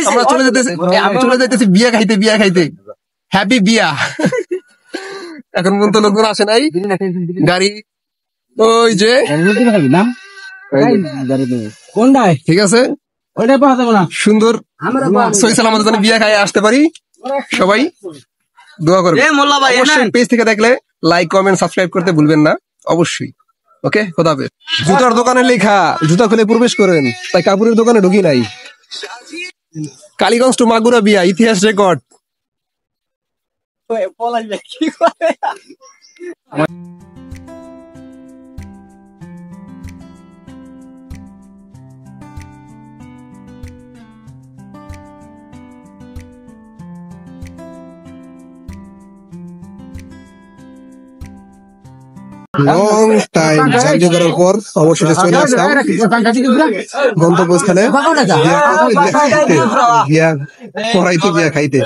আমরা চলে যেতেছি বিয়া খাইতে হ্যাপি বিয়া। এখন পর্যন্ত লোকজন আসে নাই, গাড়ি ওই যে ঠিক আছে, সুন্দর সহি সালামতের জন্য বিয়া খাই আসতে পারি। সবাই দোয়া করবে। অবশ্যই পেজ থেকে দেখলে লাইক কমেন্ট সাবস্ক্রাইব করতে ভুলবেন না অবশ্যই। ওকে, খোদা হাফেজ। জুতার দোকানে লেখা জুতা খুলে প্রবেশ করেন, তাই কাপড়ের দোকানে ঢুকি নাই। কালীগঞ্জ টু মাগুরা বিয়া, ইতিহাস রেকর্ড। লং টাইম জার্নি করার পর অবশেষে চলে আসলাম গন্তব্যস্থলে বিয়া খাইতে।